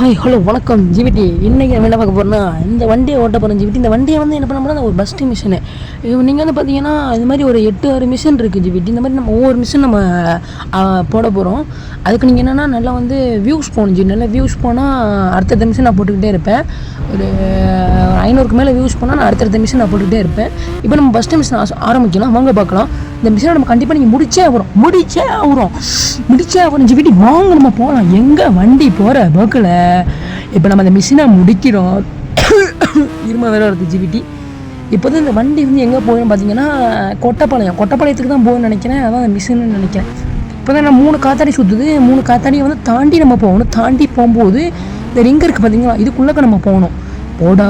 Hi hello வணக்கம் ஜிவிடி. இன்றைக்கி நம்ம என்ன பார்க்க போகிறோம்னா இந்த வண்டியை ஓட்ட போகிறோம் ஜிவிடி. இந்த வண்டியை வந்து என்ன பண்ண போகிறோம்னா ஒரு பஸ்ட்டு மிஷினு. நீங்கள் வந்து பார்த்தீங்கன்னா இது மாதிரி ஒரு 8-6 மிஷின் இருக்குது ஜிவிடி. இந்த மாதிரி நம்ம ஒவ்வொரு மிஷின் நம்ம போட போகிறோம். அதுக்கு நீங்கள் என்னென்னா நல்லா வந்து வியூஸ் போகணும் ஜி. நல்லா வியூஸ் போனால் அடுத்தடுத்த மிஷின் நான் போட்டுக்கிட்டே இருப்பேன். ஒரு 500க்கு மேலே வியூஸ் போனால் நான் அடுத்தடுத்த மிஷின் நான் போட்டுக்கிட்டே இருப்பேன். இப்போ நம்ம பஸ்ட்டு மிஷின் ஆரம்பிக்கலாம், வாங்க பார்க்கலாம். இந்த மிஷினை நம்ம கண்டிப்பாக நீங்கள் முடிச்சே ஆகிறோம் ஜிவிடி. வாங்க நம்ம போகலாம். எங்கே வண்டி போகிற போக்கில் இப்போ நம்ம அந்த மிஷினை முடிக்கிறோம். இருமா வேலை வருது ஜிவிடி. இப்போ தான் இந்த வண்டி வந்து எங்கே போகணும்னு பார்த்தீங்கன்னா கொட்டப்பாளையத்துக்கு தான் போகணும்னு நினைக்கிறேன். அதான் அந்த மிஷின்னு நினைக்கிறேன். இப்போ தான் நான் 3 காத்தாடி சுற்றுது. 3 காத்தாடியை வந்து தாண்டி நம்ம போகணும். தாண்டி போகும்போது இந்த ரிங் இருக்குது பார்த்தீங்களா, இதுக்குள்ளே நம்ம போகணும். போடா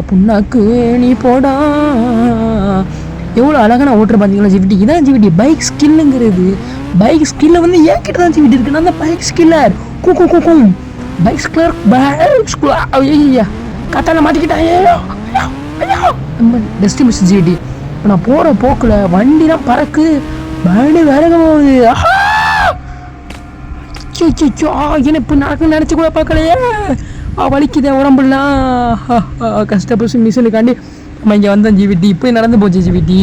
புண்ணாக்கு நீ போடா. எவ்வளோ அழகாக நான் ஓட்டுற பார்த்தீங்களா ஜிவிடி. இதான் ஜிவிடி பைக் ஸ்கில்லுங்கிறது. பைக் ஸ்கில்லை வந்து ஏன்கிட்ட தான் ஜிவிடி இருக்குது. நான் தான் பைக் ஸ்கில்லர். பைக் ஸ்கில்லர் ஐயா கத்தால மாட்டிக்கிட்டேன். ரொம்ப பெஸ்ட் மிஸ் ஜிவிடி. இப்போ நான் போகிற போக்கில் வண்டிலாம் பறக்கு, வண்டி வேறங்க போகுது. என்ன இப்போ நடக்கு நினச்சி கூட பார்க்கலையே. வலிக்குதே உடம்புலாம். கஷ்டப்பட்டு மிஷினுக்காண்டி நம்ம இங்கே வந்தேன் ஜிவிடி. இப்போ நடந்து போச்சு ஜிவிடி.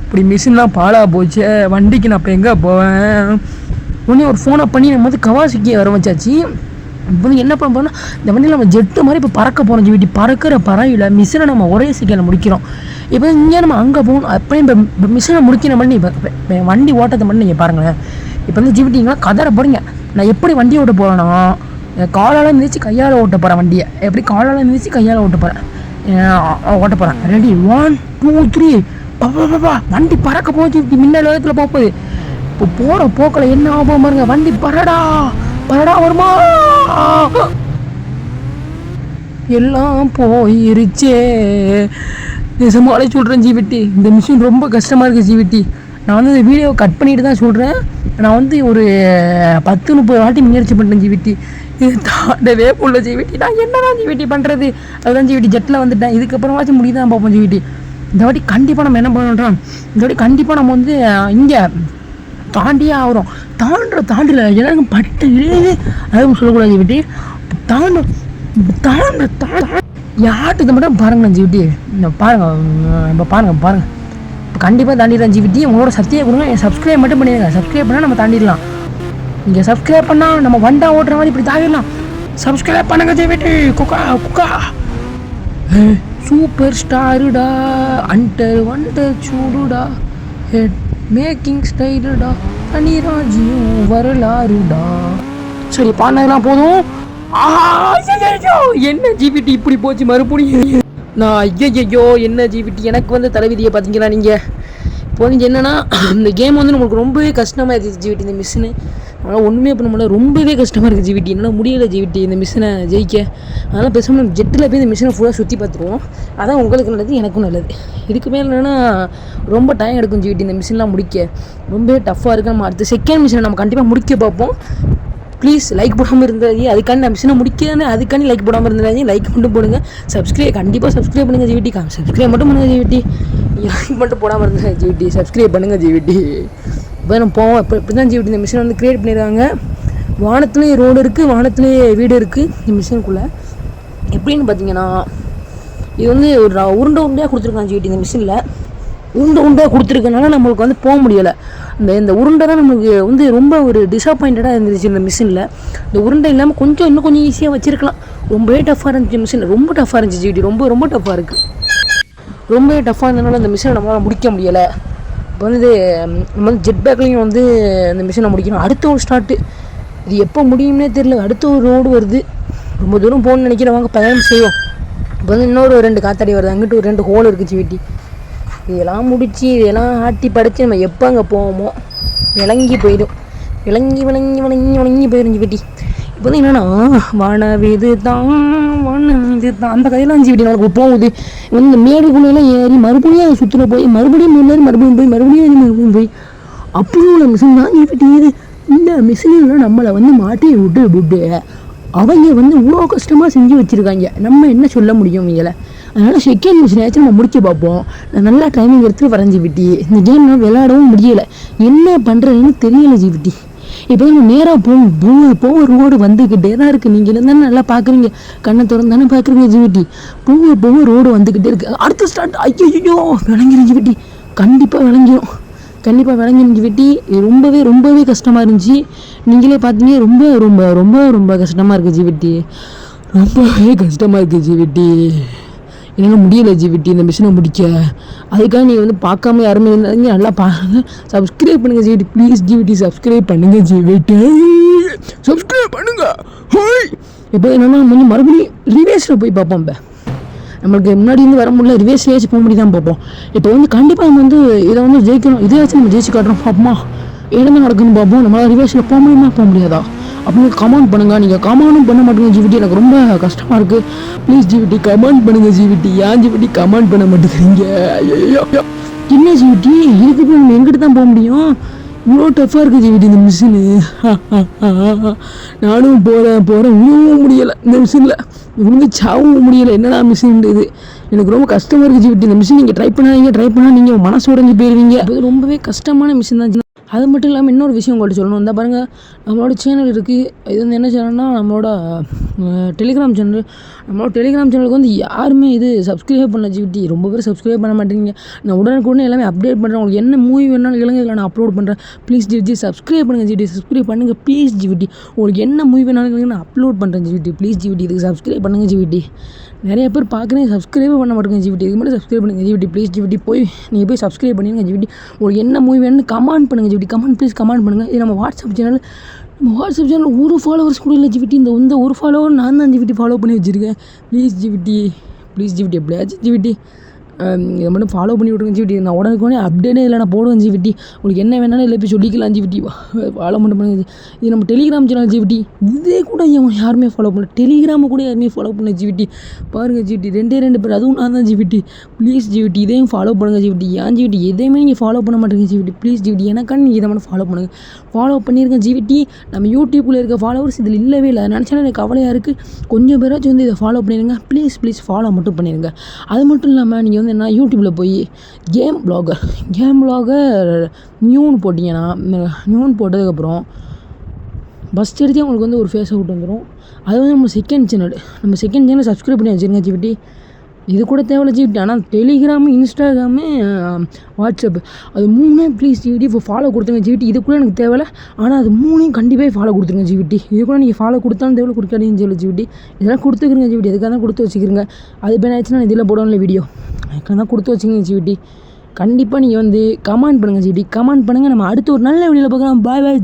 இப்படி மிஷின்லாம் பாழாக போச்சு. வண்டிக்கு நான் இப்போ எங்கே போவேன்? உடனே ஒரு ஃபோனை பண்ணி நம்ம வந்து கவாசிக்கு வர வச்சாச்சு. இப்போ வந்து என்ன பண்ண போகிறோம்னா இந்த வண்டியில் நம்ம ஜெட்டு மாதிரி இப்போ பறக்க போகிறோம் ஜிவிடி. பறக்கிற பறவையில் மிஷினை நம்ம ஒரே சீக்கிரம் முடிக்கிறோம். இப்போ இங்கே நம்ம அங்கே போகணும். அப்படியே இப்போ மிஷினை முடிக்கிற பண்ணி இப்போ வண்டி ஓட்டத்தை மட்டும் நீங்கள் பாருங்களேன். இப்போ வந்து ஜிவிட்டிங்கன்னா கதற போகிறீங்க. நான் எப்படி வண்டி ஓட்ட போகிறேன்னா காலால் மிதித்து கையால் ஓட்ட போகிறேன். வண்டியை எப்படி காலால் மிதித்து கையால் ஓட்ட போகிறேன். ரெடி 1 2 3 வண்டி பறக்க போச்சு. மின்னல் வேகத்தில் போகுது. இப்போ போகிற போக்கில் என்ன ஆகும் பாருங்க. வண்டி பரடா வருமா. எல்லாம் போயிருச்சே. நிஜமாலே சொல்கிறேன் ஜிவிட்டி. இந்த மிஷின் ரொம்ப கஷ்டமாக இருக்குது ஜிவிட்டி. நான் வந்து இந்த வீடியோவை கட் பண்ணிட்டு தான் சொல்கிறேன். நான் வந்து ஒரு 10-30 வாட்டி முயற்சி பண்ணுறேன் ஜிவிட்டி. இது தாண்டவே போல ஜிவிட்டி. நான் என்னதான் ஜிவிட்டி பண்ணுறது? அதுதான் ஜிவிட்டி ஜெட்டில் வந்துட்டேன். இதுக்கப்புறமாச்சும் முடிதான் பார்ப்போம் ஜிவிட்டி. இந்த வாட்டி கண்டிப்பாக நம்ம என்ன பண்ணுறோம், இந்த வாட்டி கண்டிப்பாக நம்ம வந்து இங்கே தாண்டியே ஆகிறோம். தாண்டல எல்லாருக்கும் பட்டு இழுது அதுவும் சொல்லக்கூடாது ஜிவிட்டி. தாண்ட யார்ட்டு இதை மட்டும் பாருங்களேன் ஜிவிட்டி. பாருங்கள் இப்போ கண்டிப்பாக தாண்டிடலாம் ஜிவிட்டி. உங்களோட சக்தியை கொடுங்க. என் சப்ஸ்கிரைப் மட்டும் பண்ணிடுங்க. சப்ஸ்கிரைப் பண்ணால் நம்ம தாண்டிடலாம். நீங்கள் சப்ஸ்கிரைப் பண்ணால் நம்ம வண்டா ஓட்டுற மாதிரி இப்படி தாண்டிடலாம். சப்ஸ்கிரைப் பண்ணுங்க ஜிவிட்டி. குக்கா சூப்பர் ஸ்டாருடா. வண்டர் சூடுடா. ஹெட் மேக்கிங் ஸ்டைலுடா. தனிராஜியும் வரலாறுடா. சரி பாடினதுலாம் போதும். என்ன ஜிவிட்டி இப்படி போச்சு மறுபடியும். நான் ஐயோ என்ன ஜிவிட்டி. எனக்கு வந்து தலைவிதியை பார்த்தீங்களா நீங்கள். இப்போ வந்து என்னென்னா இந்த கேம் வந்து நம்மளுக்கு ரொம்பவே கஷ்டமாக இருக்குது ஜிவிட்டி. இந்த மிஷினு அதனால் ஒன்றுமே பண்ண முடியல. ரொம்பவே கஷ்டமாக இருக்குது ஜிவிட்டி. என்னால் முடியலை ஜிவிட்டி இந்த மிஷினை ஜெயிக்க. அதனால் பேசாமல் ஜெட்டில் போய் இந்த மிஷினை ஃபுல்லாக சுற்றி பார்த்துருவோம். அதான் உங்களுக்கு நல்லது, எனக்கும் நல்லது. இதுக்கு மேலே என்னென்னா ரொம்ப டைம் எடுக்கும் ஜிவிட்டி இந்த மிஷின்லாம் முடிக்க. ரொம்பவே டஃப்பாக இருக்குது. நம்ம அடுத்த செகண்ட் மிஷினை நம்ம கண்டிப்பாக முடிக்க பார்ப்போம். ப்ளீஸ் லைக் போடாமல் இருந்தாதீங்க. அதுக்காண்டி நான் மிஷினை முடிக்கிறேன்னு அதுக்காண்டி லைக் போடாமல் இருந்தாதீங்க. லைக் மட்டும் போடுங்க. கண்டிப்பாக சப்ஸ்கிரைப் பண்ணுங்கள் ஜிவிட்டி. சப்ஸ்கிரைப் மட்டும் பண்ணுங்கள் ஜிவிட்டி. லைக் மட்டும் போடாமல் இருந்தேன் ஜிவிட்டி. சப்ஸ்கிரைப் பண்ணுங்கள் ஜிவிட்டி. இப்போ நம்ம போவோம். இப்படி தான் ஜிவிட்டி இந்த மிஷினை வந்து க்ரியேட் பண்ணிடுறாங்க. வானத்துலேயே ரோடு இருக்குது, வானத்துலேயே வீடு இருக்குது இந்த மிஷினுக்குள்ளே. எப்படின்னு பார்த்தீங்கன்னா இது வந்து ஒரு உருண்டையாக கொடுத்துருக்காங்க ஜிவிட்டி. இந்த மிஷினில் உருண்டையாக கொடுத்துருக்கனால நம்மளுக்கு வந்து போக முடியலை. இந்த உருண்டை தான் நம்மளுக்கு வந்து ரொம்ப ஒரு டிஸப்பாயிண்டடாக இருந்துச்சு இந்த மிஷினில். இந்த உருண்டை இல்லாமல் இன்னும் கொஞ்சம் ஈஸியாக வச்சுருக்கலாம். ரொம்பவே டஃப்பாக இருந்துச்சு மிஷின். ரொம்ப டஃப்பாக இருந்துச்சு ஜிவிட்டி. ரொம்ப டஃப்பாக இருக்குது. ரொம்பவே டஃப்பாக இருந்ததுனால இந்த மிஷினை நம்மளால் முடிக்க முடியலை. இப்போ வந்து நம்ம வந்து ஜெட் பேக்லேயும் வந்து இந்த மிஷினை முடிக்கணும். அடுத்த ஒரு ஸ்டார்ட்டு இது எப்போ முடியும்னே தெரியல. அடுத்த ஒரு ரோடு வருது. ரொம்ப தூரம் போகணுன்னு நினைக்கிறவங்க பயணம் செய்வோம். இப்போ வந்து இன்னொரு 2 காத்தாடி வருது. அங்கிட்டு ஒரு 2 ஹோல் இருக்குது ஜிவிட்டி. இதெல்லாம் முடித்து இதெல்லாம் ஆட்டி படைச்சி நம்ம எப்போ அங்கே போவோமோ விளங்கி போயிடும். விளங்கி போயிடும் ஜிவிட்டி. இப்போ வந்து என்னென்னா வானவிது தான் அந்த கதையெல்லாம் ஜிவிட்டி நமக்கு போகுது. வந்து இந்த மேடுக்குள்ளெல்லாம் ஏறி மறுபடியும் அதை சுற்றுல போய் மறுபடியும் மறுபடியும் போய் அப்படி உள்ள மிஷின் தான் ஜிவிட்டி. இது இந்த மிஷினில் நம்மளை வந்து மாட்டி விட்டு அவங்க வந்து இவ்வளோ கஷ்டமாக செஞ்சு வச்சுருக்காங்க. நம்ம என்ன சொல்ல முடியும் இவங்களை. அதனால் செகண்ட் மிஷினாச்சும் நம்ம முடிச்சு பார்ப்போம். நான் நல்லா டைமிங் எடுத்து வரேன் ஜிவிட்டி. இந்த கேம் நான் விளையாடவும் முடியலை. என்ன பண்ணுறதுன்னு தெரியலை ஜிவிட்டி. இப்போ தான் நேராக போக ரோடு வந்துக்கிட்டே தான் இருக்குது. நீங்கள் தானே நல்லா பார்க்குறீங்க, கண்ணை திறந்து தானே பார்க்குறீங்க ஜிவிட்டி. போக ரோடு வந்துக்கிட்டே இருக்குது. அடுத்த ஸ்டார்ட் ஐயோ விளங்கிடும் ஜிவிட்டி, கண்டிப்பாக விளங்கிடும் ஜிவிட்டி. ரொம்பவே கஷ்டமாக இருந்துச்சு. நீங்களே பார்த்தீங்க, ரொம்ப கஷ்டமாக இருக்குது ஜிவிட்டி, ரொம்பவே கஷ்டமாக இருக்குது ஜிவிட்டி. என்னால் முடியலை ஜிவிட்டி இந்த மிஷினை முடிக்க. அதுக்காக நீங்கள் வந்து பார்க்காம யாருமே இருந்தாங்க, நல்லா பாருங்கள். சப்ஸ்கிரைப் பண்ணுங்கள் ஜிவிட்டி, ப்ளீஸ் ஜிவிட்டி சப்ஸ்கிரைப் பண்ணுங்கள் ஜிவிட்டி, சப்ஸ்கிரைப் பண்ணுங்கள். இப்போ என்னென்னா கொஞ்சம் மறுபடியும் ரிவேஸில் போய் பார்ப்போம். இப்போ நம்மளுக்கு முன்னாடி இருந்து வர முடியல, ரிவேஸ்லேயாச்சும் போக முடியும் தான் பார்ப்போம். இப்போ வந்து கண்டிப்பாக நம்ம வந்து இதை வந்து ஜெயிக்கணும், இதையாச்சும் நம்ம ஜெயிச்சு காட்டுறோம் பார்ப்போமா, என்ன நடக்குன்னு பார்ப்போம். நம்மளால் ரிவேஸில் போக முடியுமா போக முடியாதா அப்படின்னு கமெண்ட் பண்ணுங்கள். நீங்கள் கமெண்டும் பண்ண மாட்டேங்க ஜிவிட்டி, எனக்கு ரொம்ப கஷ்டமாக இருக்குது. ப்ளீஸ் ஜிவிட்டி கமெண்ட் பண்ணுங்கள் ஜிவிட்டி. ஏன் ஜிவிட்டி கமெண்ட் பண்ண மாட்டேங்கிறீங்க? ஐயோ என்ன ஜிவிட்டி, இதுக்கு நம்ம எங்கிட்ட தான் போக முடியும்? இவ்வளோ டஃப்பாக இருக்குது ஜிவிட்டி இந்த மிஷினு. நானும் போகிறேன் உழுவும் முடியலை இந்த மிஷினில், இவங்க சாவும் முடியலை. என்னடா மிஷின் இது, எனக்கு ரொம்ப கஷ்டமாக இருக்குது ஜிவிட்டி இந்த மிஷின். நீங்கள் ட்ரை பண்ணால் நீங்கள் மனசு உடஞ்சி போயிடுவீங்க. அது ரொம்பவே கஷ்டமான மிஷின் தான். அது மட்டும் இல்லாமல் இன்னொரு விஷயம் உங்கள்கிட்ட சொல்லணும். இந்த பாருங்கள், நம்மளோட சேனல் இருக்குது. இது வந்து என்ன சேனல்னா நம்மளோட டெலிகிராம் சேனல். நம்மளோட டெலிகிராம் சேனலுக்கு வந்து யாருமே இது சப்ஸ்கிரைப் பண்ணல ஜிவிட்டி. ரொம்ப பேர் சப்ஸ்கிரைப் பண்ண மாட்டேங்க. நான் உடனுக்குடனே எல்லாமே அப்டேட் பண்ணுறேன். உங்களுக்கு என்ன மூவி வேணாலும் கேளுங்க, இதில் நான் அப்லோட் பண்ணுறேன். ப்ளீஸ் ஜிவிட்டி சப்ஸ்கிரைப் பண்ணுங்கள் ஜிவிட்டி, சப்ஸ்கிரைப் பண்ணுங்கள் ப்ளீஸ் ஜிவிட்டி. உங்களுக்கு என்ன மூவி வேணாலும் கேளுங்க, நான் அப்லோட் பண்ணுறேன் ஜிவிட்டி. ப்ளீஸ் ஜிவிட்டி இதுக்கு சப்ஸ்கிரைப் பண்ணுங்கள் ஜிவிட்டி. நிறைய பேர் பார்க்குறேன், சப்ஸ்கிரைபே பண்ண மாட்டேங்க ஜிவிட்டி. இதுக்கு மட்டும் சப்ஸ்கிரைப் பண்ணுங்கள் ஜிவிட்டி, ப்ளீஸ் ஜிவிட்டி. நீங்கள் போய் சப்ஸ்கிரைப் பண்ணிடுங்க ஜிவிட்டி. உங்களுக்கு என்ன மூவி வேணும்னு கமெண்ட் பண்ணுங்கள் ஜிவிட்டி, ப்ளீஸ் கமெண்ட் பண்ணுங்கள். இது நம்ம வாட்ஸ்அப் சேனல் ஒரு ஃபாலோவர்ஸ் கூட இல்லை ஜிவிட்டி. இந்த ஒரு ஃபாலோவர் நான் தான் ஜிவிட்டி ஃபாலோ பண்ணி வச்சுருக்கேன். ப்ளீஸ் ஜிவிட்டி எப்படியாச்சும் ஜிவிட்டி இதை மட்டும் ஃபாலோ பண்ணி விட்ருங்க ஜிவிட்டி. நான் உடனே அப்டேட்டே இல்லை, நான் போடுவேன் ஜிவிட்டி. உங்களுக்கு என்ன வேணாலும் இல்லை போய் சொல்லிக்கலாம் ஜிவிட்டி, ஃபாலோ மட்டும் பண்ணுங்க. இது நம்ம டெலிகிராம் சேனல் ஜிவிட்டி. இதே கூட யாருமே ஃபாலோ பண்ணல, டெலிகிராமை கூட யாருமே ஃபாலோ பண்ணல ஜிவிட்டி. பாருங்கள் ஜிவிட்டி, 2 பேர், அதுவும் நான் தான் ஜிவிட்டி. ப்ளீஸ் ஜிவிட்டி இதையும் ஃபாலோ பண்ணுங்கள் ஜிவிட்டி. ஏன் ஜிவிட்டி எதையுமே நீங்கள் ஃபாலோ பண்ண மாட்டேங்க ஜிவிட்டி. ப்ளீஸ் ஜிவிட்டி எனக்கான நீங்கள் இதை மட்டும் ஃபாலோ பண்ணியிருங்க ஜிவிட்டி. நம்ம யூடியூப்பில் இருக்க ஃபாலோவர்ஸ் இதில் இல்லவே இல்லை, நினச்சாலும் எனக்கு கவலையாக இருக்குது. கொஞ்சம் பேராச்சும் வந்து இதை ஃபாலோ பண்ணிடுங்க ப்ளீஸ் ஃபாலோ மட்டும் பண்ணிடுங்க. அது மட்டும் இல்லாமல் நீங்கள் வந்து என்ன யூடியூப்பில் போய் கேம் ப்ளாகர் நியூன்னு போட்டிங்கன்னா, நியூன்னு போட்டதுக்கப்புறம் ஃபஸ்ட் எடுத்தே உங்களுக்கு வந்து ஒரு ஃபேஸ் அவுட் வந்துடும். அது வந்து நம்ம செகண்ட் சேனல் சப்ஸ்கிரைப் பண்ணி வச்சுருங்க ஜிவிட்டி. இது கூட தேவையில்ல ஜிவிட்டி. ஆனால் டெலிகிராமு, இன்ஸ்டாகிராமு, வாட்ஸ்அப் அது 3 ப்ளீஸ் ஜிவிட்டி இப்போ ஃபாலோ கொடுத்துருங்க ஜிவிட்டி. இது கூட எனக்கு தேவையில்ல, ஆனால் அது 3 கண்டிப்பாக ஃபாலோ கொடுத்துருங்க ஜிவிட்டி. இது கூட நீங்கள் ஃபாலோ கொடுத்தாலும் தேவையில்ல, கொடுக்காதீங்கன்னு சொல்லி ஜிவிட்டி. இதெல்லாம் கொடுத்துக்கிறங்க ஜிவிட்டி, எதுக்காக தான் கொடுத்து வச்சுக்கிறங்க. அது இப்போ ஆச்சுன்னா நான் இதில் போடணும்ல வீடியோ, அதுக்காக தான் கொடுத்து வச்சுக்கோங்க ஜிவிட்டி. கண்டிப்பாக நீங்கள் வந்து கமெண்ட் பண்ணுங்கள் ஜிவிட்டி, கமெண்ட் பண்ணுங்கள். நம்ம அடுத்து ஒரு நல்ல வீடியோவில் பார்க்கலாம். பாய்.